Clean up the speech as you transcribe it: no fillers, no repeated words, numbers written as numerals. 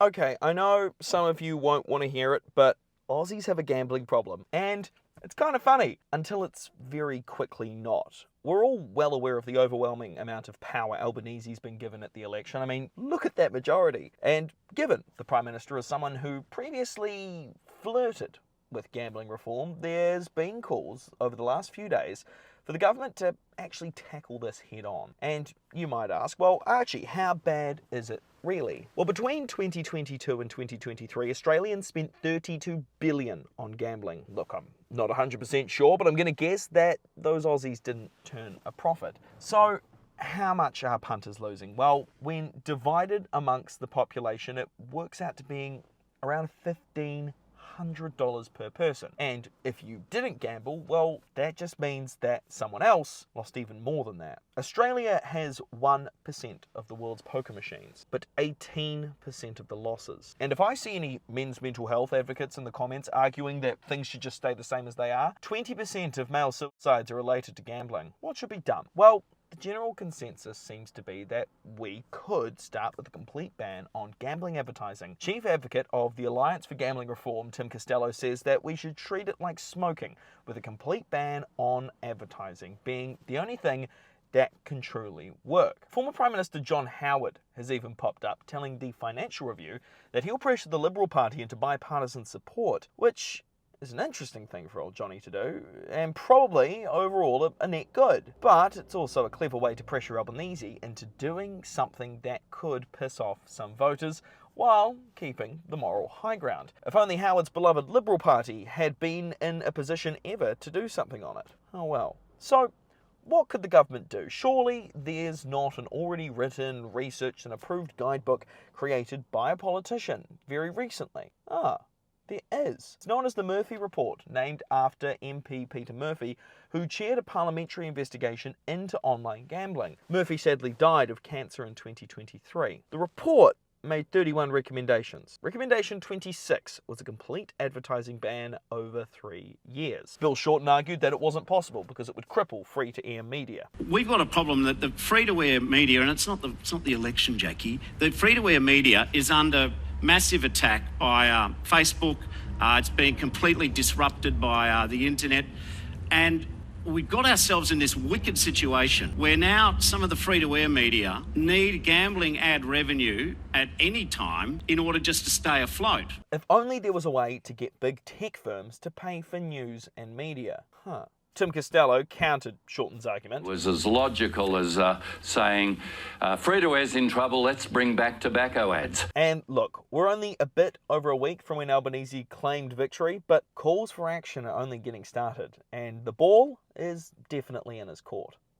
Okay, I know some of you won't want to hear it, but Aussies have a gambling problem. And it's kind of funny until it's very quickly not. We're all well aware of the overwhelming amount of power Albanese's been given at the election. I mean, look at that majority. And given the Prime Minister is someone who previously flirted with gambling reform, there's been calls over the last few days for the government to actually tackle this head on. And you might ask, well, Archie, how bad is it really? Well, between 2022 and 2023, Australians spent $32 billion on gambling. Look, I'm not 100% sure, but I'm going to guess that those Aussies didn't turn a profit. So how much are punters losing? Well, when divided amongst the population, it works out to being around $1,500 per person. And if you didn't gamble, well, that just means that someone else lost even more than that. Australia has 1% of the world's poker machines, but 18% of the losses. And if I see any men's mental health advocates in the comments arguing that things should just stay the same as they are, 20% of male suicides are related to gambling. What should be done? Well, the general consensus seems to be that we could start with a complete ban on gambling advertising. Chief advocate of the Alliance for Gambling Reform, Tim Costello, says that we should treat it like smoking, with a complete ban on advertising being the only thing that can truly work. Former Prime Minister John Howard has even popped up telling the Financial Review that he'll pressure the Liberal Party into bipartisan support, which is an interesting thing for old Johnny to do, and probably overall a net good. But it's also a clever way to pressure Albanese into doing something that could piss off some voters while keeping the moral high ground. If only Howard's beloved Liberal Party had been in a position ever to do something on it. Oh well. So, what could the government do? Surely there's not an already written, researched and approved guidebook created by a politician very recently. There is. It's known as the Murphy Report, named after MP Peter Murphy, who chaired a parliamentary investigation into online gambling. Murphy sadly died of cancer in 2023. The report made 31 recommendations. Recommendation 26 was a complete advertising ban over 3 years. Bill Shorten argued that it wasn't possible because it would cripple free-to-air media. We've got a problem that the free-to-air media, and it's not the election, Jackie, the free-to-air media is under massive attack by Facebook. It's been completely disrupted by the internet. And we've got ourselves in this wicked situation where now some of the free-to-air media need gambling ad revenue at any time in order just to stay afloat. If only there was a way to get big tech firms to pay for news and media. Tim Costello countered Shorten's argument. It was as logical as saying, free-to-air's in trouble, let's bring back tobacco ads. And look, we're only a bit over a week from when Albanese claimed victory, but calls for action are only getting started, and the ball is definitely in his court.